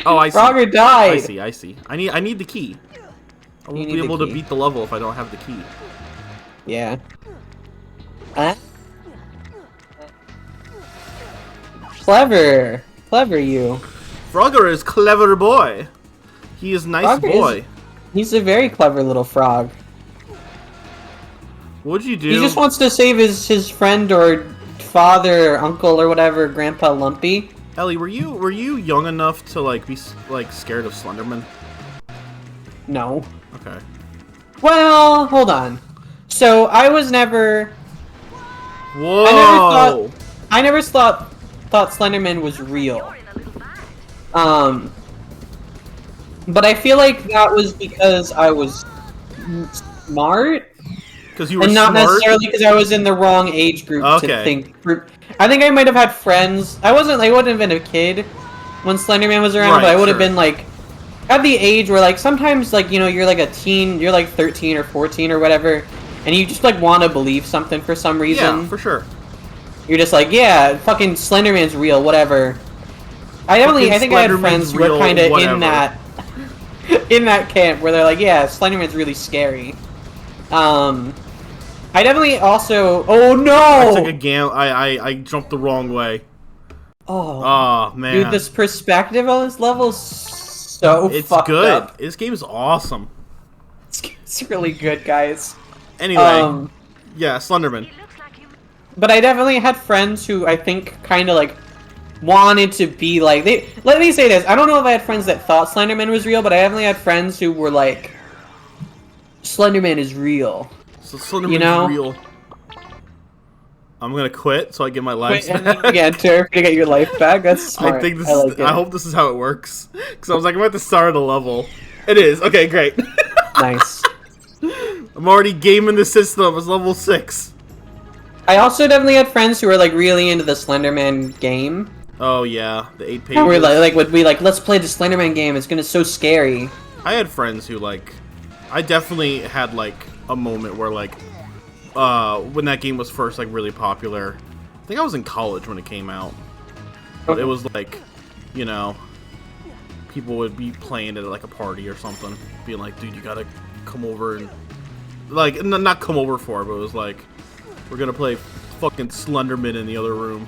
Oh, I see. Frogger died. I see. I need the key. I won't need be the able to key. beat the level if I don't have the key. Yeah. Clever. Clever you. Frogger is clever boy. He is nice Frogger boy. He's a very clever little frog. What'd you do? He just wants to save his friend or father or uncle or whatever, Grandpa Lumpy. Ellie, were you young enough to like be like scared of Slenderman? No. Okay. Well, hold on. So I was never. Whoa! I never thought Slenderman was real. But I feel like that was because I was smart, Because you were and not smart? necessarily because I was in the wrong age group to Okay. think. I think I might have had friends. I wouldn't have been a kid when Slenderman was around, Right, but I would have sure. been like at the age where like sometimes like you're like a teen, you're like 13 or 14 or whatever, and you just like want to believe something for some reason. Yeah, for sure. You're just like, yeah, fucking Slenderman's real, whatever. I think I had friends who were kind of in that camp where they're like, yeah, Slenderman's really scary. I definitely also. Oh no! I took a I jumped the wrong way. Oh man, dude, this perspective on this level is so fucked good. up. This game is awesome. It's really good, guys. Anyway, yeah, Slenderman. But I definitely had friends who I think kind of like wanted to be like they. Let me say this: I don't know if I had friends that thought Slenderman was real, but I definitely had friends who were like, Slenderman is real. So Slenderman's real. I'm gonna quit so I get my life back. Yeah, to get your life back. That's smart. I think this. I hope this is how it works. Because I was like, I'm at the start of the level. It is. Okay, great. Nice. I'm already gaming the system. It's level 6. I also definitely had friends who were like really into the Slenderman game. Oh yeah, the 8 pages. And we would be like, let's play the Slenderman game. It's so scary. I had friends who like, I definitely had like a moment where like, when that game was first like really popular. I think I was in college when it came out. But it was like, you know, people would be playing it at like a party or something, being like, dude, you gotta come over and like, not come over for it, but it was like, we're gonna play fucking Slenderman in the other room.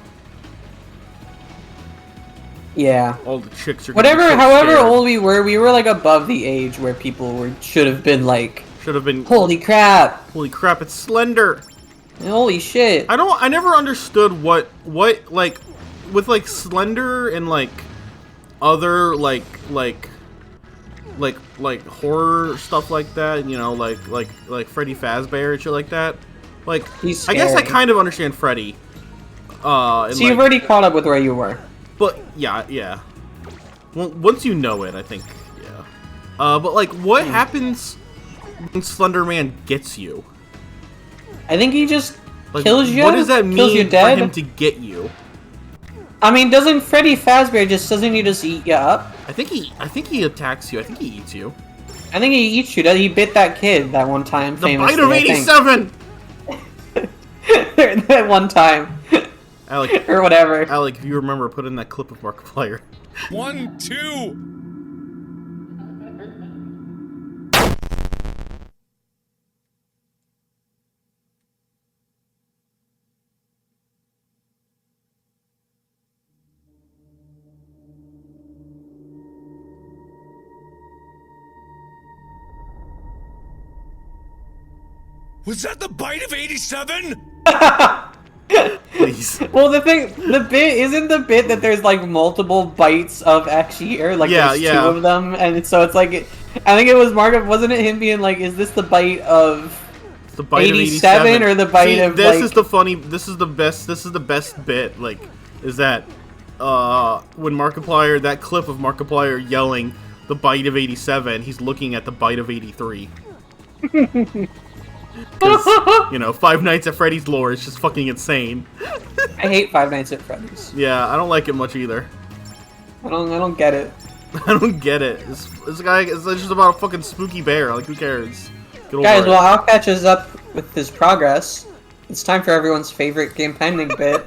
Yeah. All the chicks are however old we were like above the age where people should have been like, holy crap, it's Slender. Holy shit. I never understood what like with like Slender and like other like horror stuff like that, you know, like Freddy Fazbear and shit like that. Like, He's I guess I scary. kind of understand Freddy. So you've already caught up with where you were. But yeah. Well, once you know it, I think, yeah. But like, what happens when Slenderman gets you? I think he just Like, kills you. what does that mean kills you for dead? him to get you? I mean, doesn't Freddy Fazbear doesn't he just eat you up? I think he attacks you. I think he eats you. I think he eats you. He bit that kid that one time. The bite of 87. That one time. Alec, or whatever. Alec, if you remember, put in that clip of Markiplier. 1, 2. Was that the bite of 87? Please. Well, the bit isn't the bit that there's like multiple bites of X here, like there's two of them, and so it's like, I think it was wasn't it him being like, is this the bite of the bite 87 or the bite of this like... is the best bit, like, is that when Markiplier, that clip of Markiplier yelling the bite of 87, he's looking at the bite of 83. Because, you know, Five Nights at Freddy's lore is just fucking insane. I hate Five Nights at Freddy's. Yeah, I don't like it much either. I don't get it. I don't get it. This guy is just about a fucking spooky bear. Like, who cares? Get over Guys, it. well, I'll catch us up with his progress. It's time for everyone's favorite game pending bit.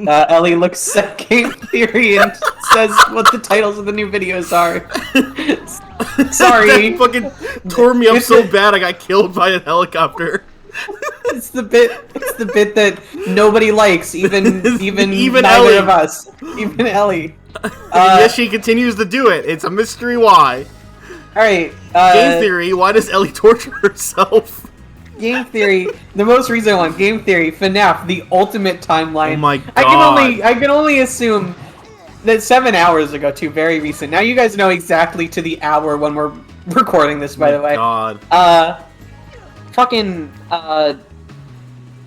Ellie looks at game theory and says what the titles of the new videos are. Sorry. That fucking tore me up so bad I got killed by a helicopter. It's the bit that nobody likes, even neither Ellie. of us. Even Ellie. And yes, she continues to do it. It's a mystery why. Alright, Game theory, why does Ellie torture herself? Game theory, the most recent one, Game theory, FNAF, the ultimate timeline. Oh my god. I can only assume that 7 hours ago, too, very recent. Now you guys know exactly to the hour when we're recording this, by the way. God.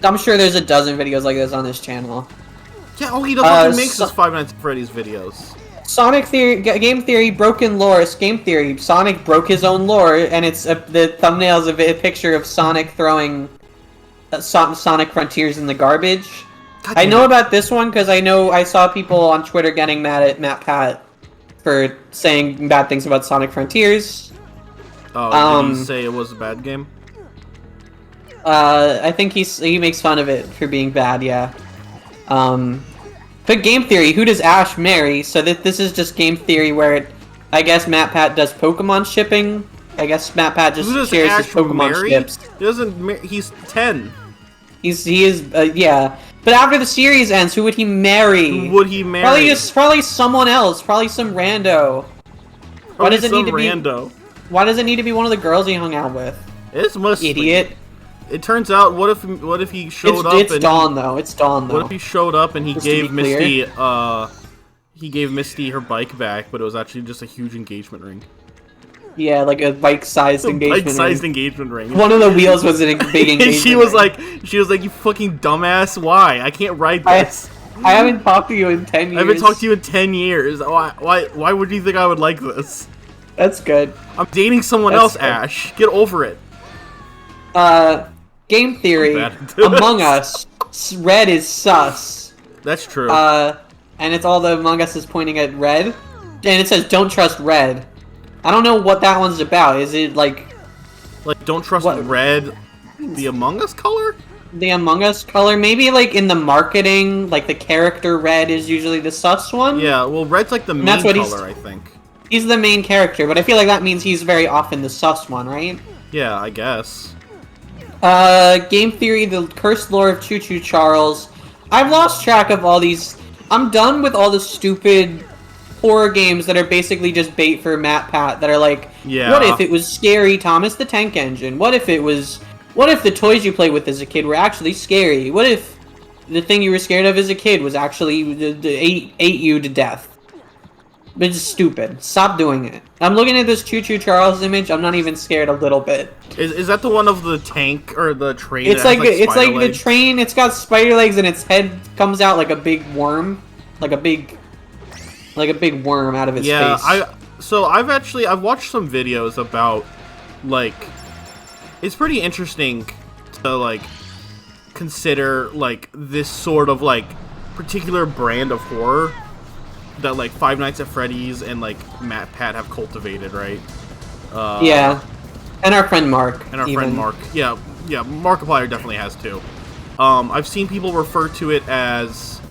I'm sure there's a dozen videos like this on this channel. Yeah, all he does makes is Five Nights at Freddy's videos. Sonic theory, Game theory, broken lore. Game theory, Sonic broke his own lore, and it's the thumbnail's a picture of Sonic throwing Sonic Frontiers in the garbage. I know about this one because I saw people on Twitter getting mad at Matt Pat for saying bad things about Sonic Frontiers. Oh, did he say it was a bad game? I think he makes fun of it for being bad, yeah. But Game theory, who does Ash marry? So this is just Game theory where I guess Matt Pat does Pokemon shipping. I guess Matt Pat just shares his Pokemon ships. He doesn't. He's 10. He is yeah. But after the series ends, who would he marry? Who would he marry? Probably someone else. Probably some rando. Why does it need to rando. Why does it need to be one of the girls he hung out with? It's mostly idiot. It turns out, what if he showed up? It's Dawn though. It's Dawn though. What if he showed up and he gave Misty her bike back, but it was actually just a huge engagement ring. Yeah, like a bike-sized engagement ring. Bike-sized engagement ring. One of the wheels was a big engagement and she was like, you fucking dumbass, why? I can't ride this. I haven't talked to you in 10 years. I haven't talked to you in 10 years. Why would you think I would like this? That's good. I'm dating someone else, good. Ash. Get over it. Game theory. Among Us. Red is sus. That's true. And it's all the Among Us is pointing at Red. And it says, don't trust Red. I don't know what that one's about. Is it like don't trust Red, the Among Us color? The Among Us color? Maybe like in the marketing, like the character Red is usually the sus one? Yeah, well Red's like the main color, I think. He's the main character, but I feel like that means he's very often the sus one, right? Yeah, I guess. Game theory, the cursed lore of Choo Choo Charles. I've lost track of all these. I'm done with all the stupid horror games that are basically just bait for Matt Pat that are like, what if it was Scary Thomas the Tank Engine? What if the toys you play with as a kid were actually scary? What if the thing you were scared of as a kid was actually ate you to death? But it's stupid. Stop doing it. I'm looking at this Choo Choo Charles image. I'm not even scared a little bit. Is that the one of the tank or the train? It's like the train. It's got spider legs and its head comes out like a big worm, like a big worm out of its face. Yeah, I've watched some videos about like it's pretty interesting to like consider like this sort of like particular brand of horror that like Five Nights at Freddy's and like Matt Pat have cultivated, right? Yeah, and our friend Mark. And our friend Mark. Yeah, Markiplier definitely has too. I've seen people refer to it as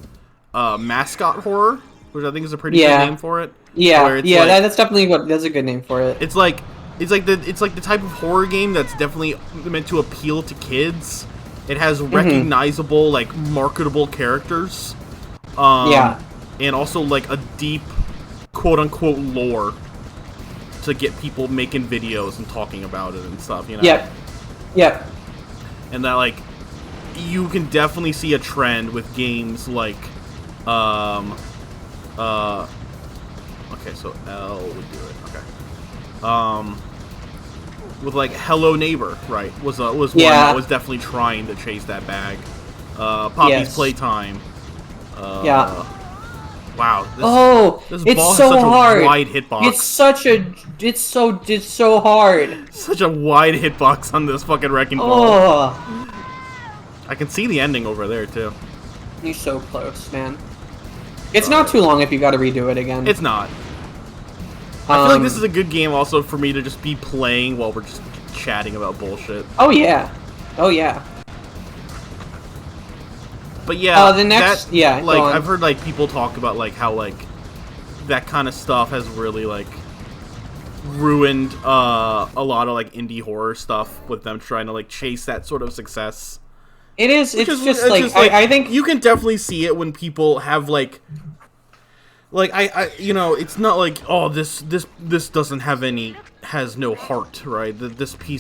mascot horror, which I think is a pretty good name for it. Yeah, that's definitely that's a good name for it. It's like the type of horror game that's definitely meant to appeal to kids. It has recognizable, like marketable characters. And also like a deep, quote unquote, lore to get people making videos and talking about it and stuff, you know? Yep. And that like you can definitely see a trend with games like okay, so L would do it. Okay. With like Hello Neighbor, right? Was one that was definitely trying to chase that bag. Poppy's Playtime. Wow. This ball has such a wide hitbox. It's so hard. Such a wide hitbox on this fucking wrecking ball. I can see the ending over there too. You're so close, man. It's not too long if you gotta redo it again. It's not. I feel like this is a good game also for me to just be playing while we're just chatting about bullshit. Oh yeah. But yeah, the next, like I've heard like people talk about like how like that kind of stuff has really like ruined a lot of like indie horror stuff with them trying to like chase that sort of success. It is. It's just like I think you can definitely see it when people have like I you know, it's not like, oh, this doesn't have has no heart, right? This game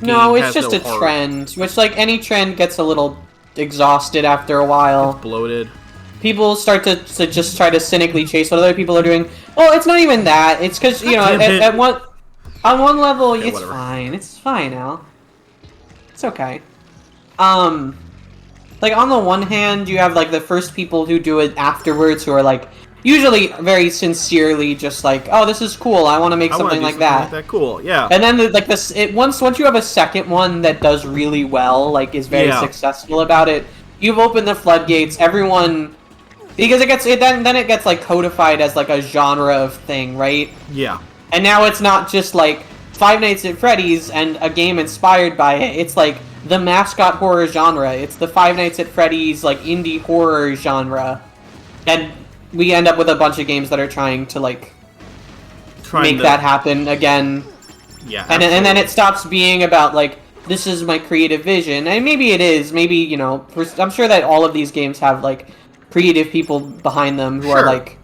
no, it's has just no a heart. trend, which like any trend gets a little exhausted after a while. It's bloated. People start to just try to cynically chase what other people are doing. Well, it's not even that. It's because, you know, on one level, okay, it's whatever. fine. It's fine, Al. It's okay. Like, on the one hand, you have, like, the first people who do it afterwards who are, like, usually very sincerely just like, oh, this is cool, I want to make something like that. Cool, yeah. And then, like, once you have a second one that does really well, like, is very successful about it, you've opened the floodgates, everyone... Because then it gets, like, codified as, like, a genre of thing, right? Yeah. And now it's not just, like, Five Nights at Freddy's and a game inspired by it. It's, like, the mascot horror genre. It's the Five Nights at Freddy's, like, indie horror genre. And we end up with a bunch of games that are trying to, like, make that happen again. Yeah, and then it stops being about, like, this is my creative vision. And maybe it is. Maybe, you know, I'm sure that all of these games have, like, creative people behind them who are, like,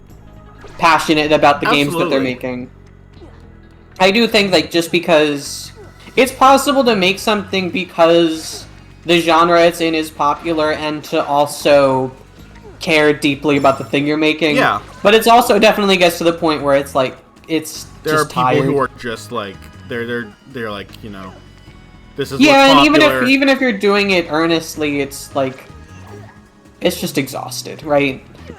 passionate about the games that they're making. I do think, like, just because it's possible to make something because the genre it's in is popular and to also care deeply about the thing you're making. Yeah. But it's also definitely gets to the point where it's, like, there just are people tired. who are just, like, they're like, you know, this is yeah, what's and popular. even if you're doing it earnestly, it's, like... It's just exhausted, right? There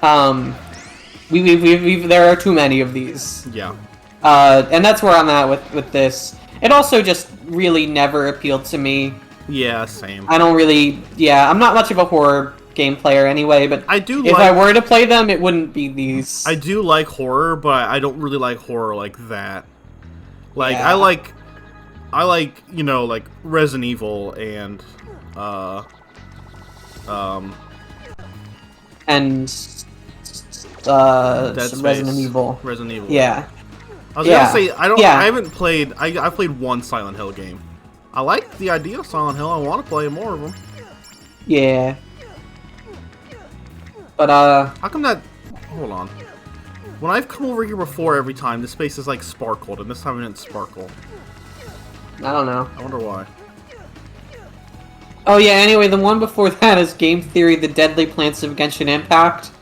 are too many of these. Yeah. And that's where I'm at with this. It also just really never appealed to me. Yeah, same. I don't really... Yeah, I'm not much of a horror game player anyway, but if I were to play them, it wouldn't be these. I do like horror, but I don't really like horror like that. Like, Yeah. I like, you know, like, Resident Evil and, and Dead Space. Resident Evil. Resident Evil. Yeah. I was gonna say, I haven't played, I played one Silent Hill game. I like the idea of Silent Hill, I want to play more of them. Yeah. But, how come that, hold on. When I've come over here before every time, this space is like sparkled, and this time it didn't sparkle. I don't know. I wonder why. Oh yeah, anyway, the one before that is Game Theory, The Deadly Plants of Genshin Impact.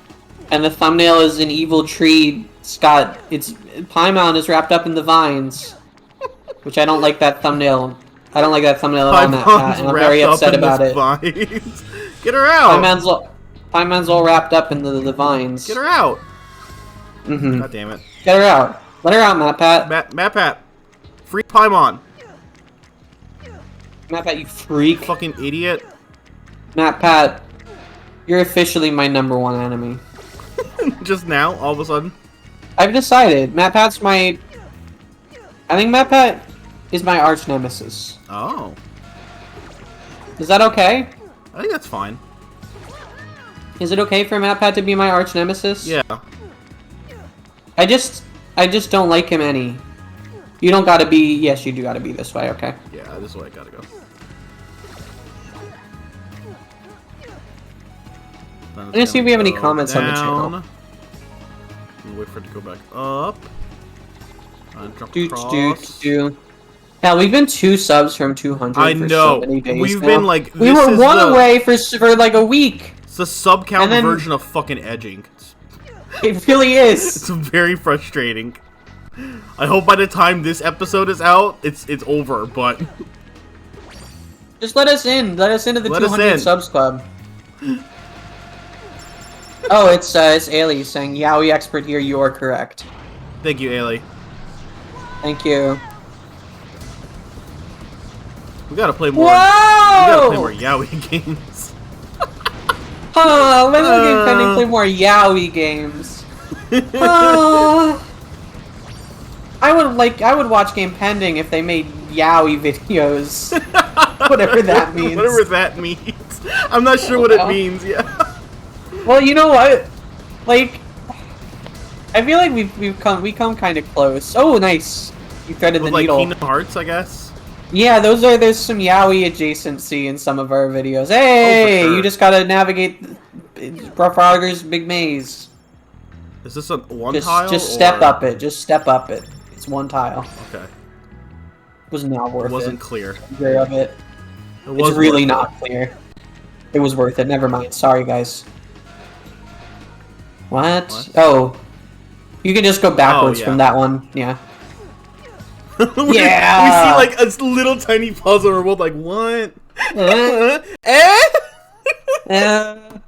And the thumbnail is an evil tree. Paimon is wrapped up in the vines. Which I don't like that thumbnail. I don't like that thumbnail at all, Matt Pat, and I'm very upset about it. Vines. Get her out! Paimon's all wrapped up in the vines. Get her out! Mm-hmm. God damn it. Get her out. Let her out, Matt Pat. Matt Pat. Free Paimon. Matt Pat, you freak. Fucking idiot. Matt Pat, you're officially my #1 enemy. Just now, all of a sudden? I've decided. Matt Pat's I think Matt Pat is my arch nemesis. Oh. Is that okay? I think that's fine. Is it okay for Matt Pat to be my arch nemesis? Yeah. I just don't like him any. You don't gotta be... Yes, you do gotta be this way, okay. Yeah, this is where I gotta go. I'm gonna see if we have any comments on the channel. Wait for it to go back up. Jump across. Yeah, we've been 2 subs from 200 I for know. so many days We've now. been like... We were one away for like a week. It's the sub-count then, version of fucking edging. It really is. It's very frustrating. I hope by the time this episode is out, it's over, but... Just let us in. Let us into the 200 subs club. Oh, it's Ailey saying, Yaoi expert here, you are correct. Thank you, Ailey. Thank you. We gotta play more. Whoa! We gotta play more yaoi games. Oh, let's look at play more yaoi games. I would watch Game Pending if they made yaoi videos. Whatever that means. Whatever that means. I'm not sure what it means, yeah. Well, you know what? Like, I feel like we come kind of close. Oh, nice. You threaded With the like needle. Kingdom Hearts, I guess. Yeah, there's some yaoi adjacency in some of our videos. Hey, sure. you just gotta navigate Frogger's big maze. Is this a one Just tile? step or... up it. Just step up it. It's one tile. Okay. Was not worth It wasn't it. clear. Aware of it. It It's was really worth not clear. It was worth it. Never mind. Sorry, guys. What? Oh. You can just go backwards yeah. from that one. Yeah. We see like a little tiny puzzle. We're both like, what? Uh, Eh? uh,